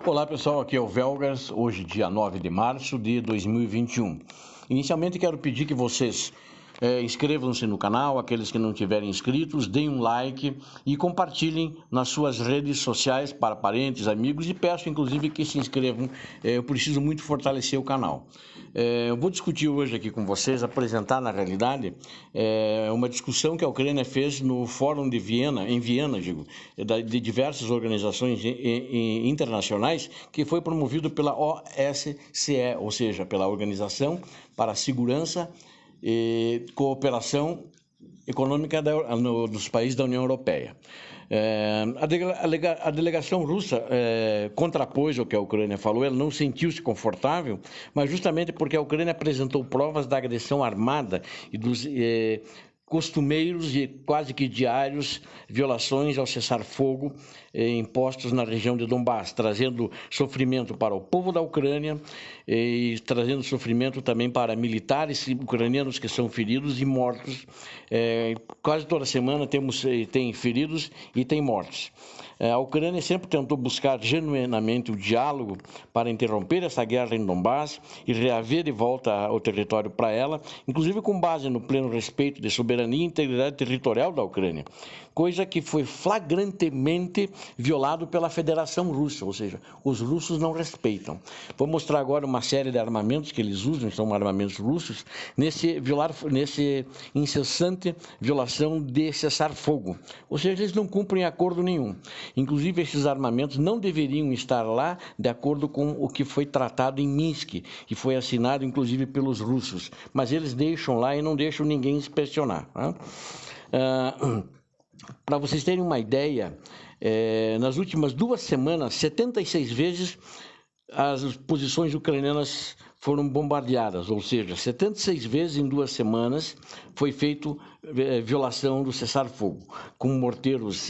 Olá pessoal, aqui é o Velgas, hoje dia 9 de março de 2021. Inicialmente quero pedir que vocês inscrevam-se no canal, aqueles que não tiverem inscritos, deem um like e compartilhem nas suas redes sociais para parentes, amigos e peço inclusive que se inscrevam, eu preciso muito fortalecer o canal. Eu vou discutir hoje aqui com vocês, apresentar na realidade uma discussão que a Ucrânia fez no Fórum de Viena, em Viena, de diversas organizações internacionais, que foi promovido pela OSCE, ou seja, pela Organização para a Segurança e Cooperação Econômica dos países da União Europeia. A delegação russa contrapôs o que a Ucrânia falou, ela não sentiu-se confortável, mas justamente porque a Ucrânia apresentou provas da agressão armada e dos costumeiros e quase que diários violações ao cessar-fogo impostos na região de Donbass, trazendo sofrimento para o povo da Ucrânia e trazendo sofrimento também para militares ucranianos que são feridos e mortos. Quase toda semana tem feridos e tem mortos. A Ucrânia sempre tentou buscar genuinamente o diálogo para interromper essa guerra em Donbass e reaver de volta o território para ela, inclusive com base no pleno respeito de soberania e integridade territorial da Ucrânia, coisa que foi flagrantemente violado pela Federação Russa, ou seja, os russos não respeitam. Vou mostrar agora uma série de armamentos que eles usam, são armamentos russos, nesse incessante violação de cessar-fogo, ou seja, eles não cumprem acordo nenhum. Inclusive, esses armamentos não deveriam estar lá de acordo com o que foi tratado em Minsk, que foi assinado inclusive pelos russos, mas eles deixam lá e não deixam ninguém inspecionar. Para vocês terem uma ideia, nas últimas 2 semanas, 76 vezes as posições ucranianas foram bombardeadas, ou seja, 76 vezes em 2 semanas foi feito violação do cessar-fogo, com morteiros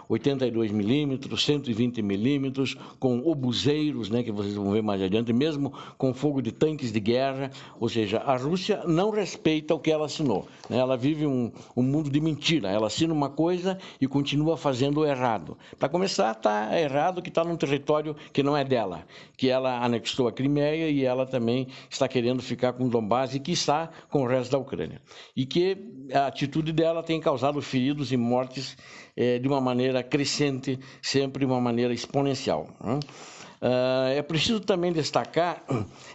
82 milímetros, 120 milímetros, com obuseiros, né, que vocês vão ver mais adiante, mesmo com fogo de tanques de guerra, ou seja, a Rússia não respeita o que ela assinou, né? Ela vive um mundo de mentira, ela assina uma coisa e continua fazendo o errado. Para começar, está errado que está num território que não é dela, que ela anexou a Crimeia e ela também está querendo ficar com Donbass e quiçá com o resto da Ucrânia. E que a atitude dela tem causado feridos e mortes de uma maneira crescente, sempre de uma maneira exponencial. É preciso também destacar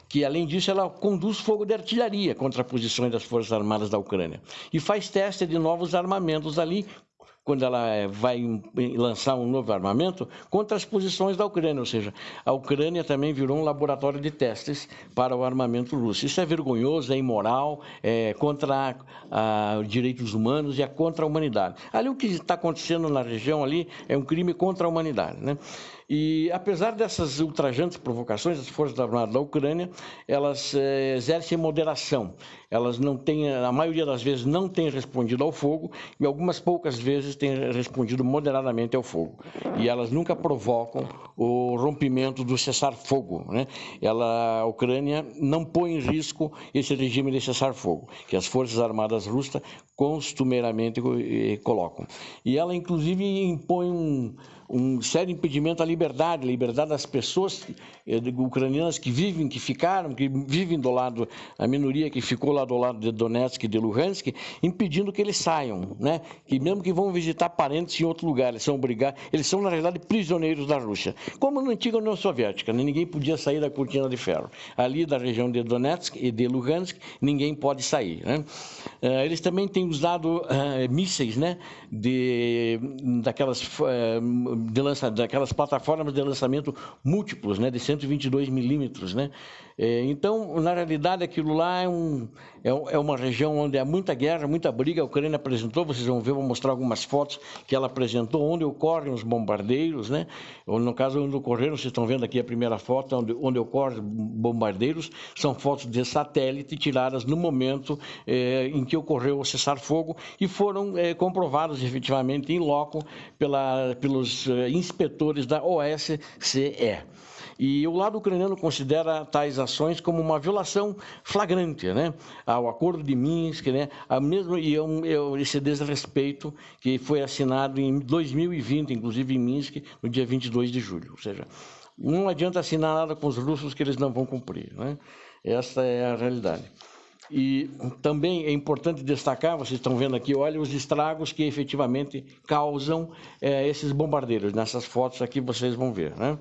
que, além disso, ela conduz fogo de artilharia contra posições das Forças Armadas da Ucrânia e faz teste de novos armamentos ali, quando ela vai lançar um novo armamento, contra as posições da Ucrânia, ou seja, a Ucrânia também virou um laboratório de testes para o armamento russo. Isso é vergonhoso, é imoral, é contra os direitos humanos e é contra a humanidade. Ali o que está acontecendo na região ali é um crime contra a humanidade, né? E apesar dessas ultrajantes provocações, as Forças Armadas da Ucrânia, elas exercem moderação. Elas não têm, a maioria das vezes não têm respondido ao fogo e algumas poucas vezes têm respondido moderadamente ao fogo. E elas nunca provocam o rompimento do cessar-fogo, né? A Ucrânia não põe em risco esse regime de cessar-fogo, que as Forças Armadas russas costumeiramente colocam. E ela, inclusive, impõe um sério impedimento à liberdade das pessoas ucranianas que vivem do lado, a minoria que ficou lá do lado de Donetsk e de Luhansk, impedindo que eles saiam, né? Que mesmo que vão visitar parentes em outro lugar, eles são na realidade prisioneiros da Rússia, como na antiga União Soviética, né? Ninguém podia sair da cortina de ferro. Ali da região de Donetsk e de Luhansk, ninguém pode sair, né? Eles também têm usado mísseis, né? Daquelas plataformas de lançamento múltiplos, né, de 122 milímetros, né? Então, na realidade, aquilo lá é uma região onde há muita guerra, muita briga. A Ucrânia apresentou, vocês vão ver, vou mostrar algumas fotos que ela apresentou, onde ocorrem os bombardeiros, né? Ou, no caso, onde ocorreram, vocês estão vendo aqui a primeira foto, onde ocorrem bombardeiros, são fotos de satélite tiradas no momento em que ocorreu o cessar cessar-fogo e foram comprovados efetivamente em loco pelos inspetores da OSCE. E o lado ucraniano considera tais ações como uma violação flagrante, né, ao Acordo de Minsk, né, esse desrespeito que foi assinado em 2020, inclusive em Minsk, no dia 22 de julho. Ou seja, não adianta assinar nada com os russos que eles não vão cumprir, né? Essa é a realidade. E também é importante destacar, vocês estão vendo aqui, olha os estragos que efetivamente causam esses bombardeiros. Nessas fotos aqui vocês vão ver, né?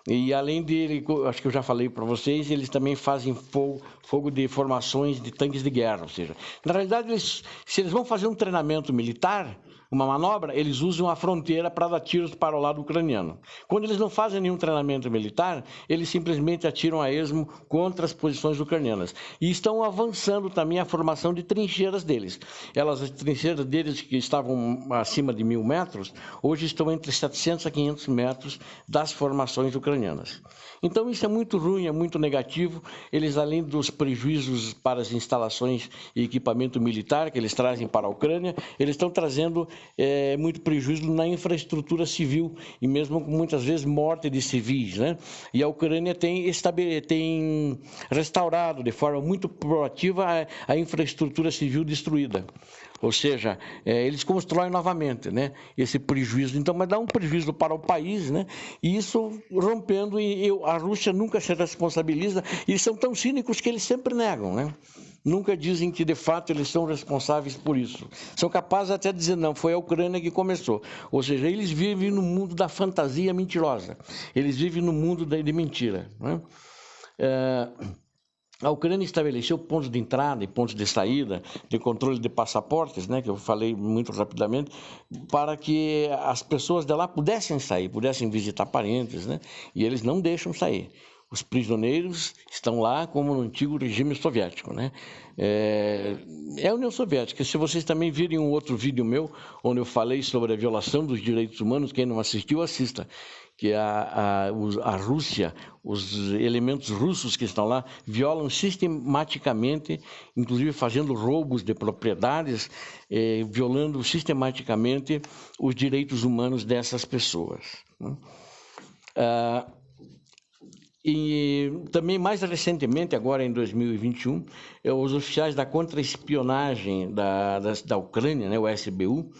E além dele, acho que eu já falei para vocês, eles também fazem fogo de formações de tanques de guerra. Ou seja, na realidade, se eles vão fazer um treinamento militar, uma manobra, eles usam a fronteira para dar tiros para o lado ucraniano. Quando eles não fazem nenhum treinamento militar, eles simplesmente atiram a esmo contra as posições ucranianas. E estão avançando também a formação de trincheiras deles. As trincheiras deles, que estavam acima de 1.000 metros, hoje estão entre 700 a 500 metros das formações ucranianas. Então isso é muito ruim, é muito negativo. Eles, além dos prejuízos para as instalações e equipamento militar que eles trazem para a Ucrânia, eles estão trazendo muito prejuízo na infraestrutura civil e mesmo com muitas vezes morte de civis, né? E a Ucrânia tem restaurado de forma muito proativa a infraestrutura civil destruída. Ou seja, eles constroem novamente, né, esse prejuízo. Então, mas dá um prejuízo para o país, né? E isso rompendo, e a Rússia nunca se responsabiliza. E são tão cínicos que eles sempre negam, né? Nunca dizem que, de fato, eles são responsáveis por isso. São capazes até de dizer, não, foi a Ucrânia que começou. Ou seja, eles vivem no mundo da fantasia mentirosa. Eles vivem no mundo de mentira, né? A Ucrânia estabeleceu pontos de entrada e pontos de saída, de controle de passaportes, né, que eu falei muito rapidamente, para que as pessoas de lá pudessem sair, pudessem visitar parentes, né, e eles não deixam sair. Os prisioneiros estão lá como no antigo regime soviético, né? É a União Soviética. Se vocês também virem um outro vídeo meu, onde eu falei sobre a violação dos direitos humanos, quem não assistiu, assista. Que a Rússia, os elementos russos que estão lá, violam sistematicamente, inclusive fazendo roubos de propriedades, violando sistematicamente os direitos humanos dessas pessoas, né? E também, mais recentemente, agora em 2021, os oficiais da contra-espionagem da Ucrânia, né, o SBU,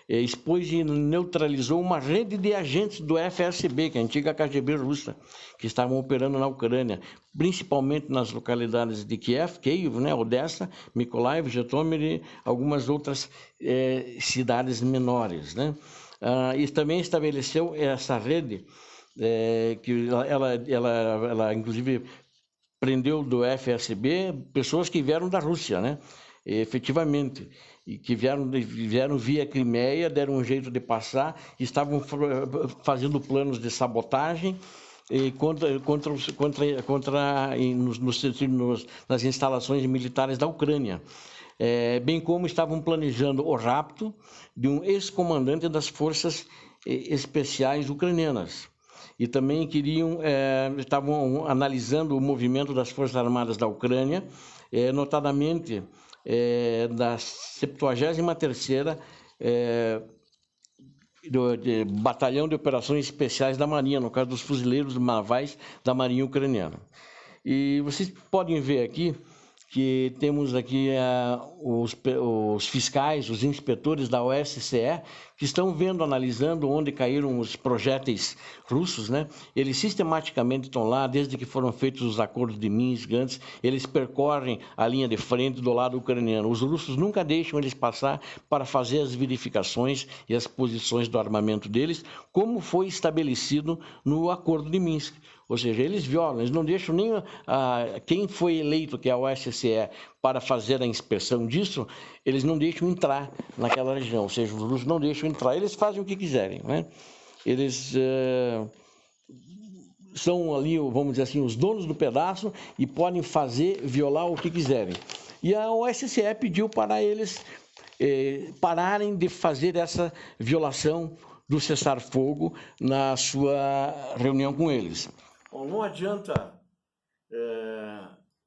expôs e neutralizou uma rede de agentes do FSB, que é a antiga KGB russa, que estavam operando na Ucrânia, principalmente nas localidades de Kiev, né, Odessa, Mykolaiv, Jitomir e algumas outras cidades menores, né? E também estabeleceu essa rede, que ela inclusive prendeu do FSB pessoas que vieram da Rússia, né? Efetivamente, e que vieram via Crimeia, deram um jeito de passar, estavam fazendo planos de sabotagem nas instalações militares da Ucrânia, bem como estavam planejando o rapto de um ex-comandante das forças especiais ucranianas. E também estavam analisando o movimento das Forças Armadas da Ucrânia, notadamente da 73ª Batalhão de Operações Especiais da Marinha, no caso dos fuzileiros navais da Marinha Ucraniana. E vocês podem ver aqui que temos aqui os fiscais, os inspetores da OSCE, que estão analisando onde caíram os projéteis russos, né? Eles sistematicamente estão lá, desde que foram feitos os acordos de Minsk antes, eles percorrem a linha de frente do lado ucraniano. Os russos nunca deixam eles passar para fazer as verificações e as posições do armamento deles, como foi estabelecido no acordo de Minsk. Ou seja, eles violam, eles não deixam nem quem foi eleito, que é a OSCE, para fazer a inspeção disso, eles não deixam entrar naquela região. Ou seja, os russos não deixam entrar, eles fazem o que quiserem, né? Eles são ali, vamos dizer assim, os donos do pedaço e podem violar o que quiserem. E a OSCE pediu para eles pararem de fazer essa violação do cessar-fogo na sua reunião com eles. Bom, não adianta,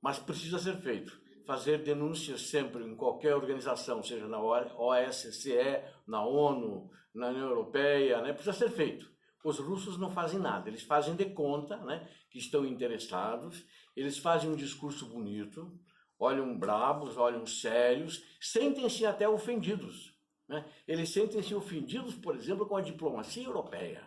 mas precisa ser feito. fazer denúncias sempre em qualquer organização, seja na OSCE, na ONU, na União Europeia, né? Precisa ser feito. Os russos não fazem nada, eles fazem de conta, né, que estão interessados, eles fazem um discurso bonito, olham bravos, olham sérios, sentem-se até ofendidos, né? Eles sentem-se ofendidos, por exemplo, com a diplomacia europeia,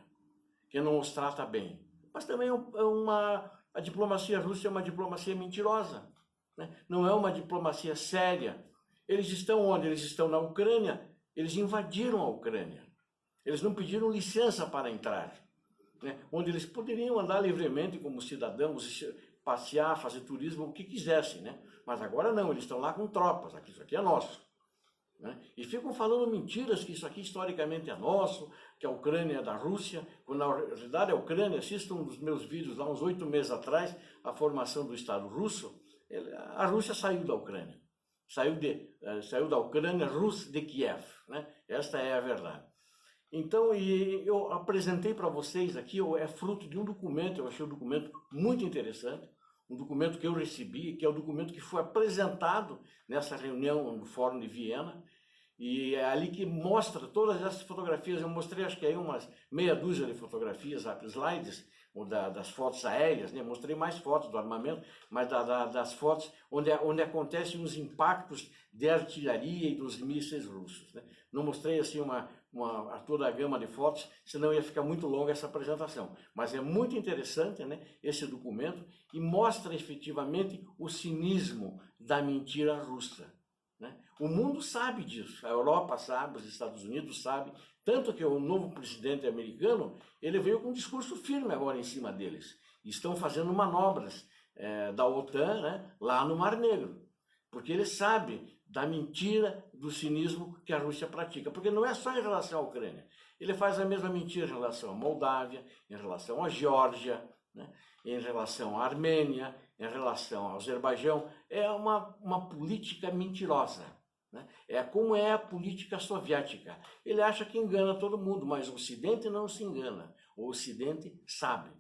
que não os trata bem. Mas também a diplomacia russa é uma diplomacia mentirosa, né? Não é uma diplomacia séria. Eles estão onde? Eles estão na Ucrânia, eles invadiram a Ucrânia. Eles não pediram licença para entrar, né? Onde eles poderiam andar livremente como cidadãos, passear, fazer turismo, o que quisessem, né? Mas agora não, eles estão lá com tropas, isso aqui é nosso, né? E ficam falando mentiras que isso aqui historicamente é nosso, que a Ucrânia é da Rússia, quando na realidade a Ucrânia, assistam um dos meus vídeos lá uns 8 meses atrás, a formação do Estado russo, a Rússia saiu da Ucrânia, saiu da Ucrânia russa de Kiev, né? Esta é a verdade. Então, eu apresentei para vocês aqui, é fruto de um documento, eu achei um documento muito interessante, um documento que eu recebi, que é o documento que foi apresentado nessa reunião no Fórum de Viena, e é ali que mostra todas essas fotografias. Eu mostrei, acho que aí umas meia dúzia de fotografias, slides, das fotos aéreas, né? Mostrei mais fotos do armamento, mas das fotos onde acontecem os impactos de artilharia e dos mísseis russos, né? Não mostrei assim toda a gama de fotos, senão ia ficar muito longa essa apresentação. Mas é muito interessante, né, esse documento, e mostra efetivamente o cinismo da mentira russa, né? O mundo sabe disso, a Europa sabe, os Estados Unidos sabem, tanto que o novo presidente americano, ele veio com um discurso firme agora em cima deles. Estão fazendo manobras da OTAN, né, lá no Mar Negro, porque ele sabe da mentira, do cinismo que a Rússia pratica. Porque não é só em relação à Ucrânia. Ele faz a mesma mentira em relação à Moldávia, em relação à Geórgia, né, em relação à Armênia, em relação ao Azerbaijão. É uma política mentirosa, né? É como é a política soviética. Ele acha que engana todo mundo, mas o Ocidente não se engana. O Ocidente sabe.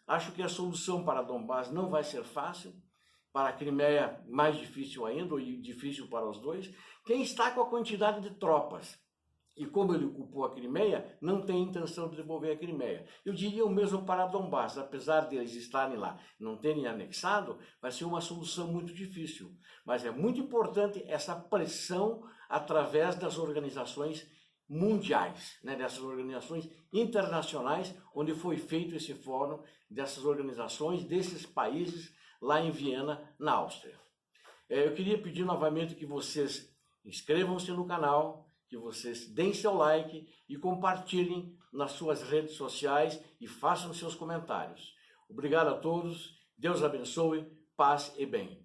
Acho que a solução para Donbás não vai ser fácil. Para a Crimeia, mais difícil ainda, ou difícil para os dois. Quem está com a quantidade de tropas, e como ele ocupou a Crimeia, não tem intenção de devolver a Crimeia. Eu diria o mesmo para Donbás, apesar deles estarem lá, não terem anexado, vai ser uma solução muito difícil. Mas é muito importante essa pressão através das organizações mundiais, né, dessas organizações internacionais, onde foi feito esse fórum, dessas organizações, desses países, lá em Viena, na Áustria. Eu queria pedir novamente que vocês inscrevam-se no canal, que vocês deem seu like e compartilhem nas suas redes sociais e façam seus comentários. Obrigado a todos, Deus abençoe, paz e bem.